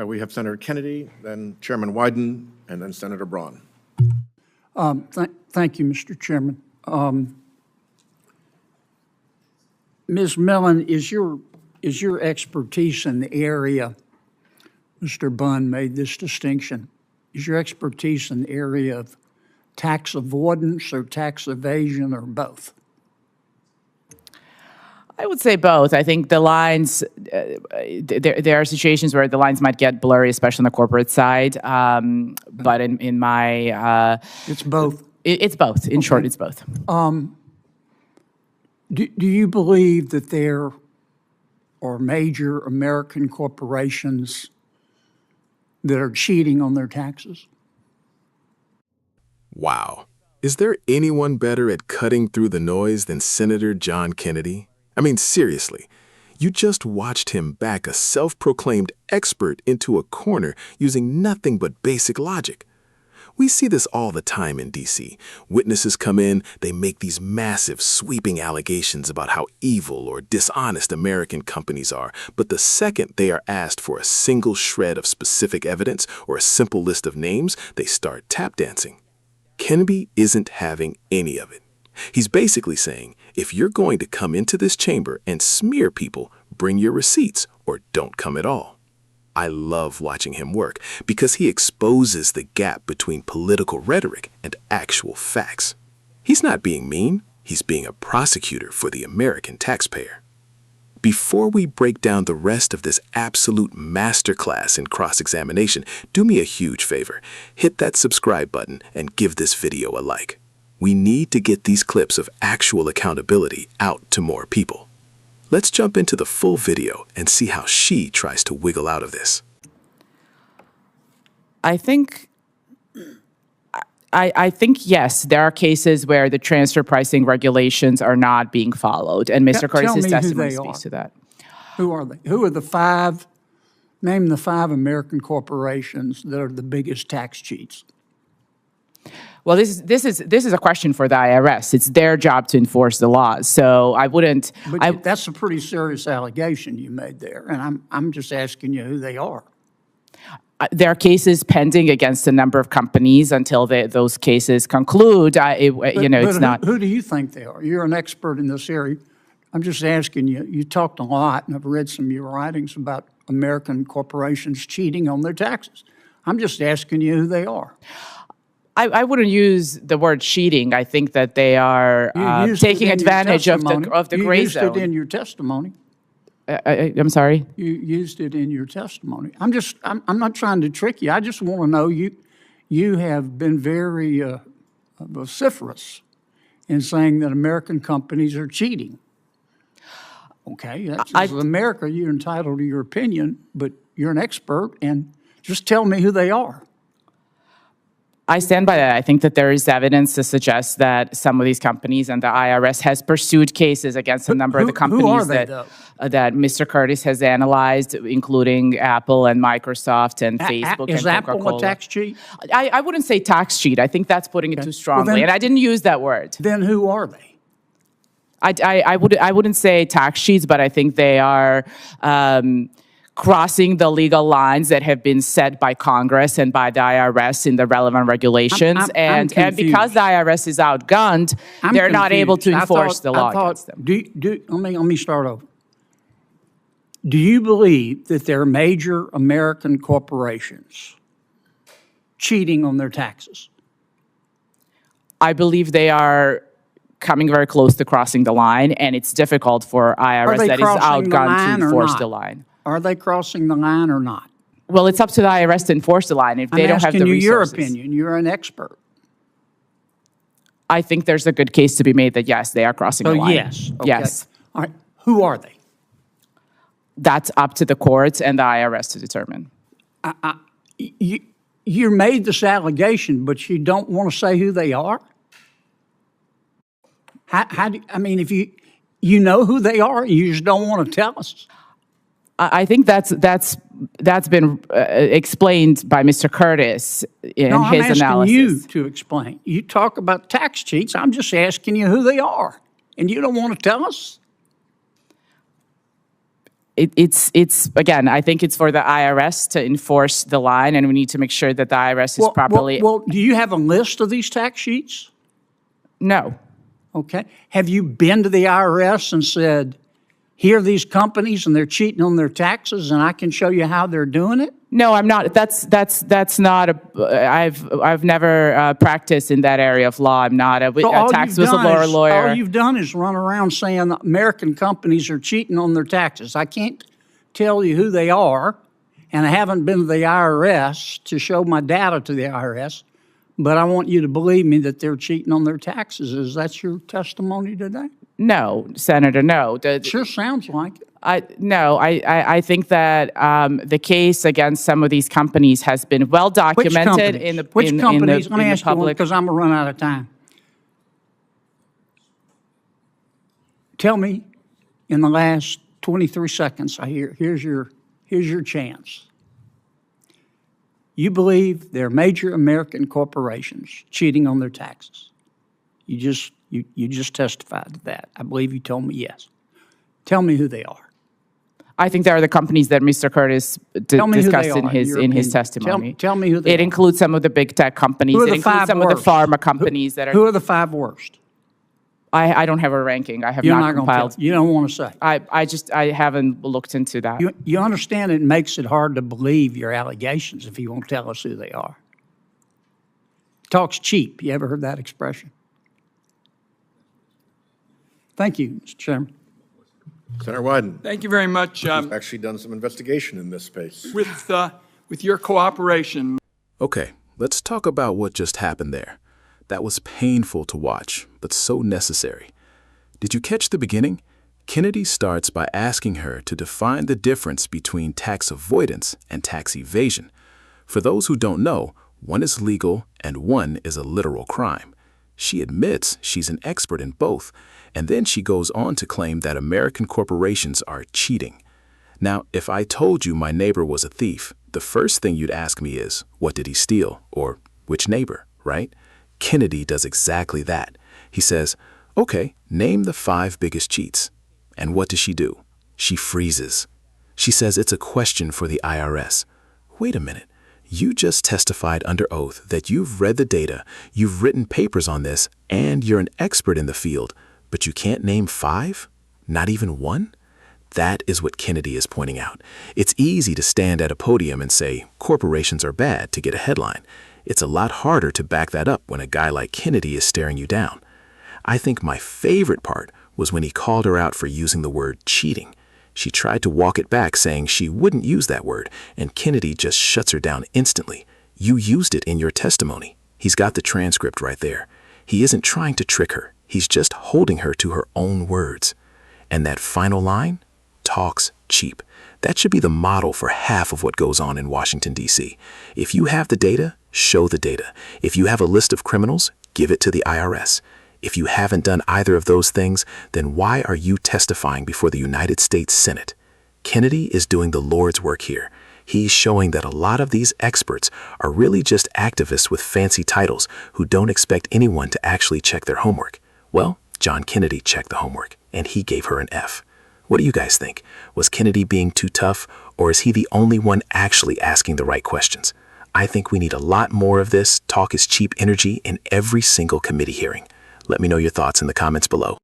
We have Senator Kennedy, then Chairman Wyden, and then Senator Braun. Thank you, Mr. Chairman. Ms. Millen, is your expertise in the area, Mr. Bunn made this distinction, is your expertise in the area of tax avoidance or tax evasion or both? I would say both. I think the lines, there are situations where the lines might get blurry, especially on the corporate side. But in my... it's both? It's both. In short, it's both. Do you believe that there are major American corporations that are cheating on their taxes? Wow. Is there anyone better at cutting through the noise than Senator John Kennedy? I mean, seriously, you just watched him back a self-proclaimed expert into a corner using nothing but basic logic. We see this all the time in D.C. Witnesses come in, they make these massive, sweeping allegations about how evil or dishonest American companies are, but the second they are asked for a single shred of specific evidence or a simple list of names, they start tap dancing. Kennedy isn't having any of it. He's basically saying, if you're going to come into this chamber and smear people, bring your receipts or don't come at all. I love watching him work because he exposes the gap between political rhetoric and actual facts. He's not being mean, he's being a prosecutor for the American taxpayer. Before we break down the rest of this absolute masterclass in cross-examination, do me a huge favor. Hit that subscribe button and give this video a like. We need to get these clips of actual accountability out to more people. Let's jump into the full video and see how she tries to wiggle out of this. I think yes, there are cases where the transfer pricing regulations are not being followed, and Mr. Curtis's testimony speaks to that. Who are they? Who are the five? Name the 5 American corporations that are the biggest tax cheats. Well, this is a question for the IRS. It's their job to enforce the laws. So I wouldn't. But that's a pretty serious allegation you made there, and I'm just asking you who they are. There are cases pending against a number of companies until those cases conclude. It's not. Who do you think they are? You're an expert in this area. I'm just asking you. You talked a lot, and I've read some of your writings about American corporations cheating on their taxes. I'm just asking you who they are. I wouldn't use the word cheating. I think that they are taking advantage of the gray zone. You used it in your testimony. I'm sorry? You used it in your testimony. I'm not trying to trick you. I just want to know you have been very vociferous in saying that American companies are cheating. Okay, that's America. You're entitled to your opinion, but you're an expert, and just tell me who they are. I stand by that. I think that there is evidence to suggest that some of these companies and the IRS has pursued cases against a number of the companies that Mr. Curtis has analyzed, including Apple and Microsoft and Facebook and Coca-Cola. Is Apple a tax cheat? I wouldn't say tax cheat. I think that's putting it too strongly, and I didn't use that word. Then who are they? I wouldn't say tax cheats, but I think they are crossing the legal lines that have been set by Congress and by the IRS in the relevant regulations. And because the IRS is outgunned, they're not able to enforce the law against them. Let me start over. Do you believe that there are major American corporations cheating on their taxes? I believe they are coming very close to crossing the line, and it's difficult for IRS that is outgunned to enforce the line. Are they crossing the line or not? Well, it's up to the IRS to enforce the line if they don't have the resources. I'm asking you your opinion. You're an expert. I think there's a good case to be made that, yes, they are crossing the line. Yes. Okay. Yes. All right. Who are they? That's up to the courts and the IRS to determine. You made this allegation, but you don't want to say who they are? If you know who they are, you just don't want to tell us? I think that's been explained by Mr. Curtis in his analysis. I'm asking you to explain. You talk about tax cheats. I'm just asking you who they are, and you don't want to tell us? it's again, I think it's for the IRS to enforce the line, and we need to make sure that the IRS is properly. Well, do you have a list of these tax sheets? No. Okay. Have you been to the IRS and said, here are these companies and they're cheating on their taxes and I can show you how they're doing it? No, I'm not. That's not a. I've never practiced in that area of law. I'm not a tax whistleblower lawyer. All you've done is run around saying American companies are cheating on their taxes. I can't tell you who they are, and I haven't been to the IRS to show my data to the IRS, but I want you to believe me that they're cheating on their taxes. Is that your testimony today? No, Senator, no. Sure sounds like it. I think that the case against some of these companies has been well documented in the Which companies? Let me in the ask you one, public. because I'm gonna run out of time. Tell me, in the last 23 seconds, here's your chance. You believe there are major American corporations cheating on their taxes. You just testified to that. I believe you told me yes. Tell me who they are. I think there are the companies that Mr. Curtis discussed in his testimony. Tell me who they are. It includes some of the big tech companies. Who are It the includes five some of the worst? pharma companies that are. Who are the 5 worst? I don't have a ranking. I have You're not not going to compiled. tell. You don't want to say. I haven't looked into that. You understand it makes it hard to believe your allegations if you won't tell us who they are. Talk's cheap. You ever heard that expression? Thank you, Mr. Chairman. Senator Wyden, Thank you very much. you've actually done some investigation in this space. With your cooperation. Okay, let's talk about what just happened there. That was painful to watch, but so necessary. Did you catch the beginning? Kennedy starts by asking her to define the difference between tax avoidance and tax evasion. For those who don't know, one is legal and one is a literal crime. She admits she's an expert in both, and then she goes on to claim that American corporations are cheating. Now, if I told you my neighbor was a thief, the first thing you'd ask me is, what did he steal? Or which neighbor, right? Kennedy does exactly that. He says, okay, name the 5 biggest cheats. And what does she do? She freezes. She says it's a question for the IRS. Wait a minute. You just testified under oath that you've read the data, you've written papers on this, and you're an expert in the field, but you can't name 5? Not even 1? That is what Kennedy is pointing out. It's easy to stand at a podium and say, corporations are bad, to get a headline. It's a lot harder to back that up when a guy like Kennedy is staring you down. I think my favorite part was when he called her out for using the word cheating. She tried to walk it back, saying she wouldn't use that word, and Kennedy just shuts her down instantly. You used it in your testimony. He's got the transcript right there. He isn't trying to trick her. He's just holding her to her own words. And that final line? Talks cheap. That should be the model for half of what goes on in Washington, D.C. If you have the data, show the data. If you have a list of criminals, give it to the IRS. If you haven't done either of those things, then why are you testifying before the United States Senate? Kennedy is doing the Lord's work here. He's showing that a lot of these experts are really just activists with fancy titles who don't expect anyone to actually check their homework. Well, John Kennedy checked the homework, and he gave her an F. What do you guys think? Was Kennedy being too tough, or is he the only one actually asking the right questions? I think we need a lot more of this talk is cheap energy in every single committee hearing. Let me know your thoughts in the comments below.